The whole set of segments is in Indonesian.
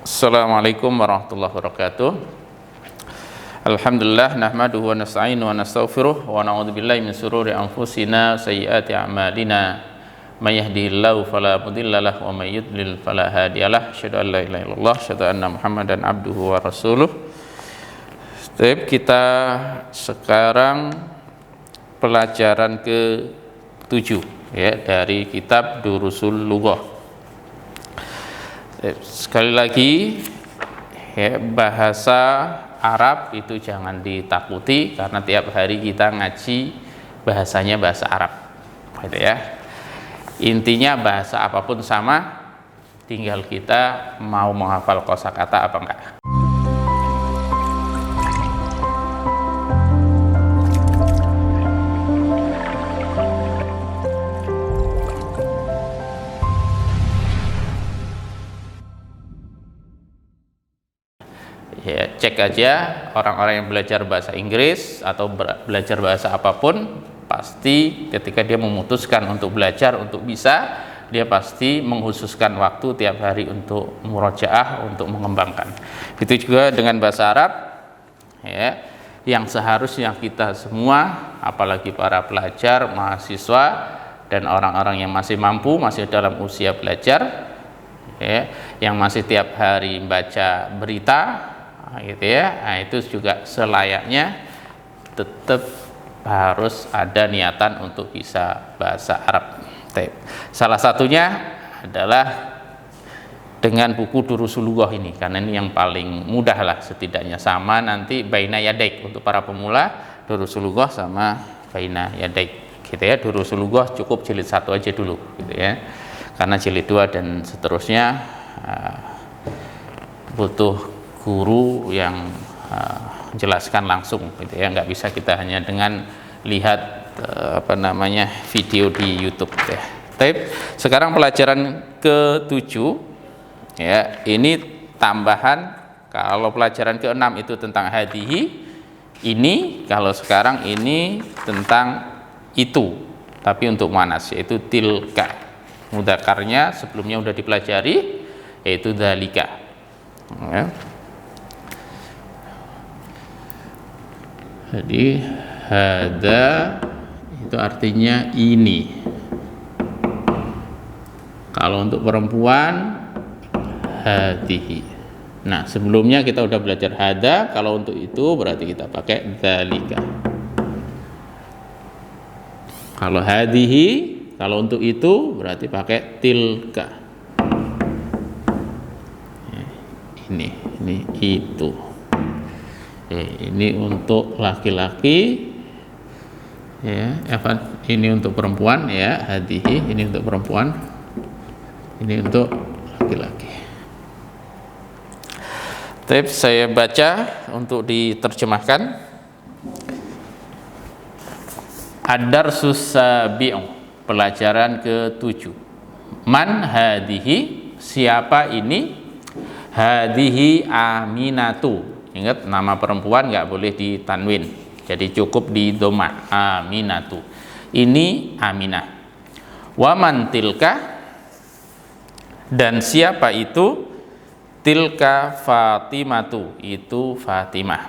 Assalamualaikum warahmatullahi wabarakatuh. Alhamdulillah nahmaduhu wa nasta'inu wa nastaghfiruh wa na'udzubillahi min shururi anfusina wa sayyiati a'malina. May yahdihillahu fala mudhillalah wa may yudlil fala hadiyalah. Asyhadu an la ilaha illallah, asyhadu anna Muhammadan abduhu wa rasuluh. Kita sekarang pelajaran ke-7 ya dari kitab Durusul Lughah. Sekali lagi ya, bahasa Arab itu jangan ditakuti karena tiap hari kita ngaji bahasanya bahasa Arab gitu ya. Intinya bahasa apapun sama, tinggal kita mau menghafal kosakata apa enggak. Ya, cek aja orang-orang yang belajar bahasa Inggris atau belajar bahasa apapun, pasti ketika dia memutuskan untuk belajar, untuk bisa, dia pasti mengkhususkan waktu tiap hari untuk murojaah, untuk mengembangkan. Itu juga dengan bahasa Arab ya, yang seharusnya kita semua, apalagi para pelajar, mahasiswa dan orang-orang yang masih mampu, masih dalam usia belajar ya, yang masih tiap hari baca berita gitu ya, nah, itu juga selayaknya tetap harus ada niatan untuk bisa bahasa Arab. Salah satunya adalah dengan buku Durusul Lughah ini, karena ini yang paling mudah lah setidaknya, sama nanti Baina Yadaik untuk para pemula, Durusul Lughah sama Baina Yadaik gitu ya. Durusul Lughah cukup jilid 1 aja dulu gitu ya, karena jilid 2 dan seterusnya butuh guru yang jelaskan langsung gitu ya, nggak bisa kita hanya dengan lihat video di YouTube gitu ya. Sekarang pelajaran ke-7 ya, ini tambahan. Kalau pelajaran ke-6 itu tentang hadihi, ini kalau sekarang ini tentang itu, tapi untuk muannas, yaitu tilka. Mudzakarnya sebelumnya udah dipelajari, yaitu dzalika ya. Jadi hada itu artinya ini. Kalau untuk perempuan hadihi. Nah, sebelumnya kita udah belajar hada, kalau untuk itu berarti kita pakai dzalika. Kalau hadihi, kalau untuk itu berarti pakai tilka. Ini itu. Ini untuk laki-laki ya, ini untuk perempuan ya, hadihi ini untuk perempuan, ini untuk laki-laki. Saya baca untuk diterjemahkan. Ad-darsus sabi'u, pelajaran ke-7. Man hadihi, siapa ini? Hadihi Aminatu. Ingat, nama perempuan nggak boleh ditanwin, jadi cukup di dhamma, Aminatu. Ini Aminah. Waman tilka, dan siapa itu? Tilka Fatimatu, itu Fatimah.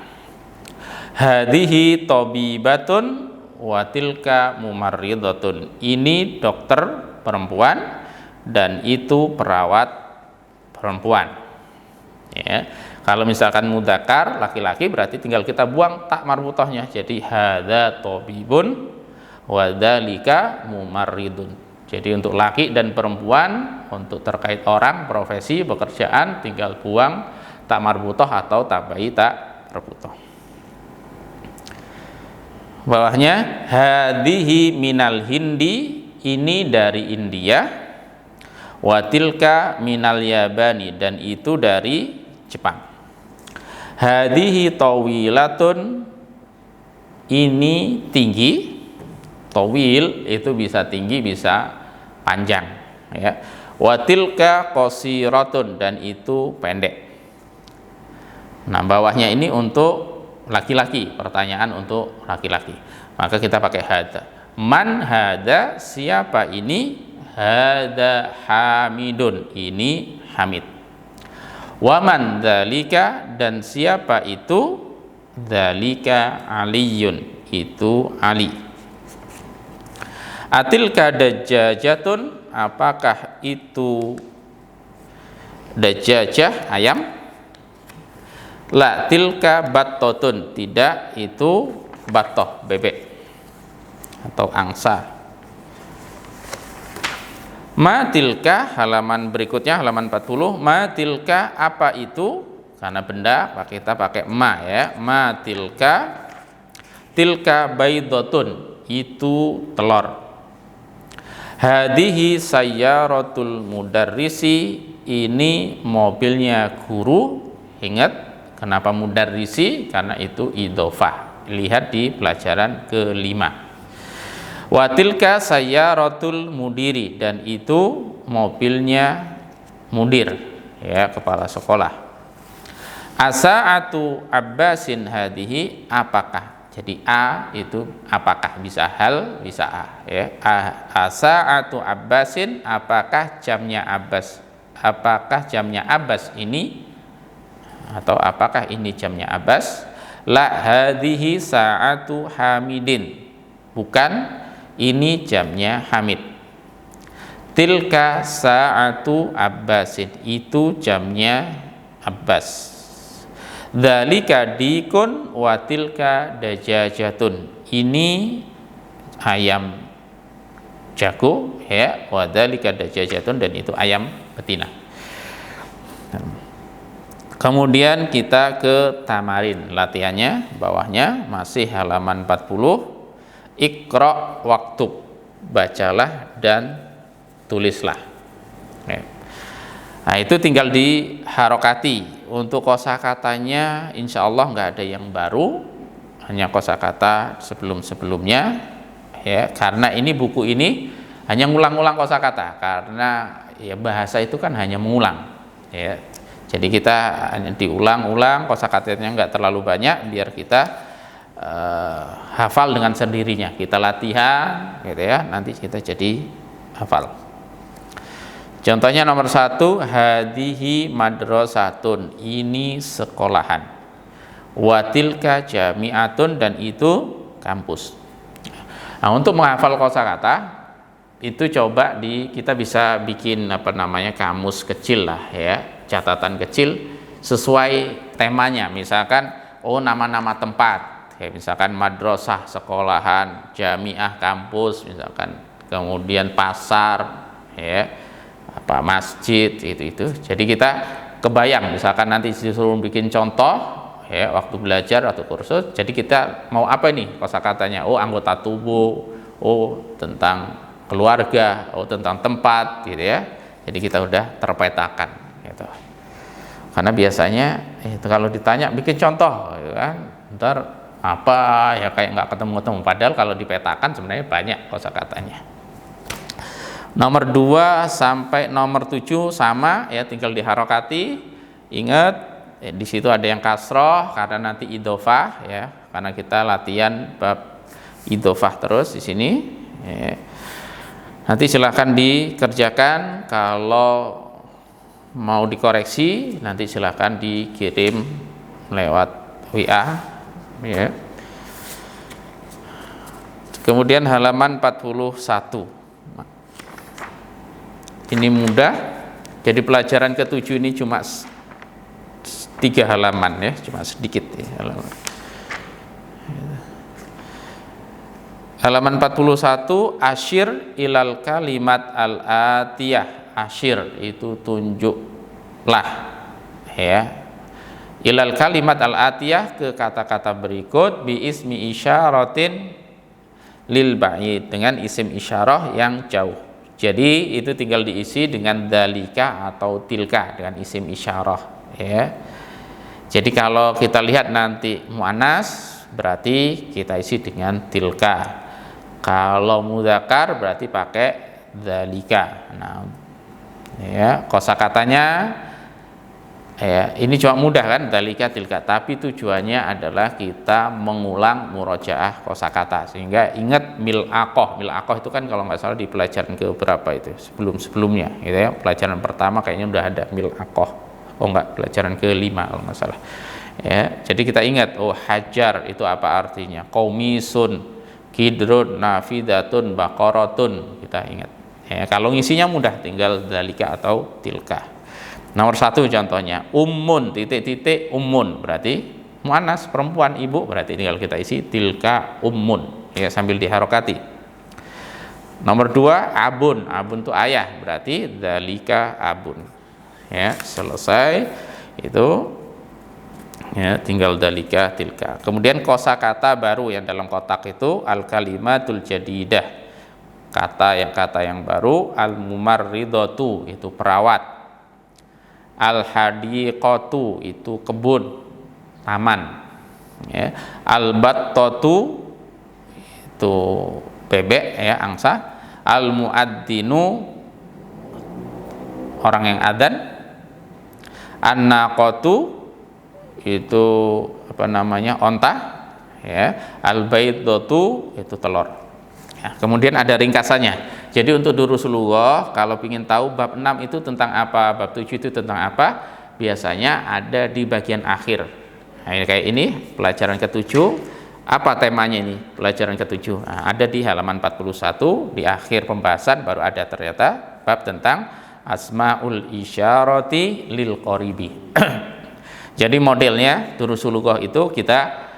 Hadihi tabibatun wa tilka mumarridatun, ini dokter perempuan dan itu perawat perempuan ya. Kalau misalkan mudzakkar laki-laki berarti tinggal kita buang tak marbutohnya, jadi hadza tabibun wa dzalika mumarridun. Jadi untuk laki dan perempuan, untuk terkait orang, profesi, pekerjaan, tinggal buang tak marbutoh atau tambahi tak marbutoh. Bawahnya hadhihi minal Hindi, ini dari India, wa tilka minal Yabani, dan itu dari Jepang. Hadihi tawilatun, ini tinggi. Tawil itu bisa tinggi bisa panjang ya. Wa tilka qasiratun, dan itu pendek. Nah, bawahnya ini untuk laki-laki, pertanyaan untuk laki-laki, maka kita pakai hada. Man hada, siapa ini? Hada Hamidun, ini Hamid. Waman dzalika, dan siapa itu? Dzalika Aliyun, itu Ali. Atilka dajjajatun, apakah itu dajjajah, ayam? La tilka battotun, tidak, itu batoh, bebek atau angsa. Ma tilka, halaman berikutnya halaman 40. Ma tilka, apa itu? Karena benda kita pakai ma ya. Ma tilka, tilka baidotun, itu telur. Hadihi sayyaratul mudarrisi, ini mobilnya guru. Ingat kenapa mudarrisi? Karena itu idhofah. Lihat di pelajaran kelima. Watilka sayyaratul mudiri, dan itu mobilnya mudir ya, kepala sekolah. Asa'atu Abbasin hadihi, apakah? Jadi a itu apakah, bisa hal, bisa a ya. Asa'atu Abbasin, apakah jamnya Abbas? Apakah jamnya Abbas ini, atau apakah ini jamnya Abbas? La hadihi sa'atu Hamidin, bukan, ini jamnya Hamid. Tilka sa'atu Abbasin, itu jamnya Abbas. Dzalika dikun wa tilka dajajatun, ini ayam jago ya, wa dzalika dajajatun, dan itu ayam betina. Kemudian kita ke tamarin, latihannya bawahnya masih halaman 40. Iqra waktub, bacalah dan tulislah. Nah, itu tinggal diharokati. Untuk kosakatanya insya Allah nggak ada yang baru, hanya kosakata sebelum-sebelumnya ya, karena ini buku ini hanya ngulang-ngulang kosakata, karena ya bahasa itu kan hanya mengulang ya. Jadi kita hanya diulang-ulang, kosakatanya nggak terlalu banyak, biar kita hafal dengan sendirinya. Kita latihan gitu ya, nanti kita jadi hafal. Contohnya nomor 1, hadihi madrasatun, ini sekolahan. Watilka jami'atun, dan itu kampus. Nah, untuk menghafal kosakata itu coba kita bisa bikin kamus kecil lah ya, catatan kecil sesuai temanya. Misalkan nama-nama tempat, kayak misalkan madrasah sekolahan, jamiah kampus misalkan, kemudian pasar ya, masjid, itu. Jadi kita kebayang, misalkan nanti disuruh bikin contoh ya, waktu belajar atau kursus, jadi kita mau apa nih kosakatanya? Anggota tubuh, tentang keluarga, tentang tempat gitu ya. Jadi kita udah terpetakan gitu. Karena biasanya itu kalau ditanya bikin contoh gitu kan, ntar apa ya, kayak nggak ketemu-ketemu, padahal kalau dipetakan sebenarnya banyak kosakatanya. Nomor 2 sampai nomor 7 sama ya, tinggal diharokati. Ingat di situ ada yang kasroh karena nanti idhofah ya, karena kita latihan bab idhofah terus di sini ya. Nanti silahkan dikerjakan, kalau mau dikoreksi nanti silahkan dikirim lewat WA ya. Kemudian halaman 41. Ini mudah. Jadi pelajaran ke-7 ini cuma 3 halaman ya, cuma sedikit ya, halaman 41. Asyir ilal kalimat al-atiyah, asyir itu tunjuklah ya, ilal kalimat al-atiyah, ke kata-kata berikut, bi ismi isyaratin lil ba'id, dengan isim isyarah yang jauh. Jadi itu tinggal diisi dengan dalika atau tilka, dengan isim isyarah ya. Jadi kalau kita lihat nanti muannas berarti kita isi dengan tilka. Kalau mudzakkar berarti pakai dalika. Nah, ya, kosakatanya ya, ini cuma mudah kan, dalika tilka, tapi tujuannya adalah kita mengulang murojaah kosakata sehingga ingat mil'aqah. Mil'aqah itu kan kalau nggak salah di pelajaran ke berapa itu, sebelumnya gitu ya, pelajaran pertama kayaknya udah ada mil'aqah Oh enggak, pelajaran ke-5 kalau nggak salah. Ya, jadi kita ingat, oh hajar itu apa artinya? Qaumisun, kidrun, nafidatun, baqaratun, kita ingat. Ya, kalau ngisinya mudah, tinggal dalika atau tilka. Nomor 1 contohnya, ummun titik-titik ummun, berarti muannas, perempuan, ibu, berarti tinggal kita isi tilka ummun, ya sambil diharokati. Nomor 2, abun, abun itu ayah, berarti dalika abun. Ya, selesai itu. Ya, tinggal dalika tilka. Kemudian kosakata baru yang dalam kotak itu al kalimatul jadidah, kata yang baru. Al mumarridatu itu perawat, al hadiqatu itu kebun, taman, ya. Al battatu itu bebek, ya, angsa. Al muadzinu orang yang adzan. An naqatu itu apa namanya, onta, ya. Al baydatu itu telur. Ya, kemudian ada ringkasannya. Jadi untuk durus lughah kalau ingin tahu bab 6 itu tentang apa, bab 7 itu tentang apa, biasanya ada di bagian akhir. Nah, ini kayak ini pelajaran ke-7, apa temanya ini pelajaran ke-7? Nah, ada di halaman 41 di akhir pembahasan baru ada ternyata bab tentang asmaul isyarati lil qaribi. Jadi modelnya durusul lughah itu kita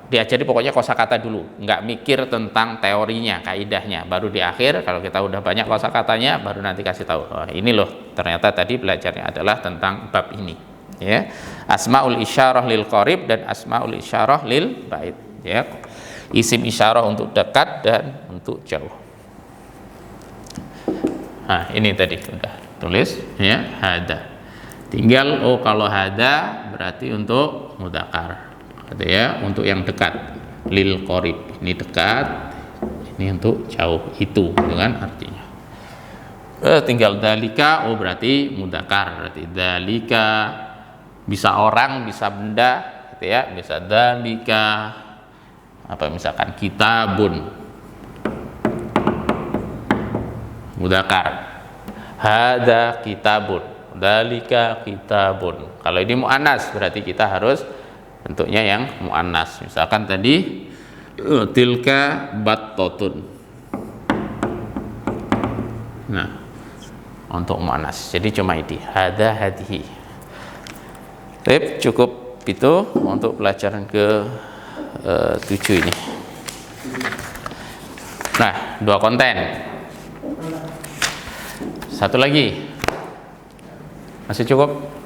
diajari pokoknya kosakata dulu, nggak mikir tentang teorinya, kaidahnya, baru di akhir kalau kita udah banyak kosakatanya baru nanti kasih tahu, oh, ini loh ternyata tadi belajarnya adalah tentang bab ini, ya. Asmaul isyarah lil qarib dan asmaul isyarah lil bait, ya. Isim isyarah untuk dekat dan untuk jauh. Nah, ini tadi udah tulis, ya, hada. Tinggal kalau hada berarti untuk mudzakkar, gitu ya, untuk yang dekat, lil qarib ini dekat, ini untuk jauh, itu dengan artinya. Tinggal dalika, berarti mudzakkar, berarti dalika bisa orang, bisa benda, gitu ya, bisa dalika apa misalkan kitabun, mudzakkar. Hada kitabun, dalika kitabun. Kalau ini muannas berarti kita harus bentuknya yang muannas. Misalkan tadi tilka battotun. Nah, untuk muannas. Jadi cuma ini, hada hadhihi. Baik, cukup itu untuk pelajaran ke-7 ini. Nah, 2 konten. Satu lagi. Masih cukup?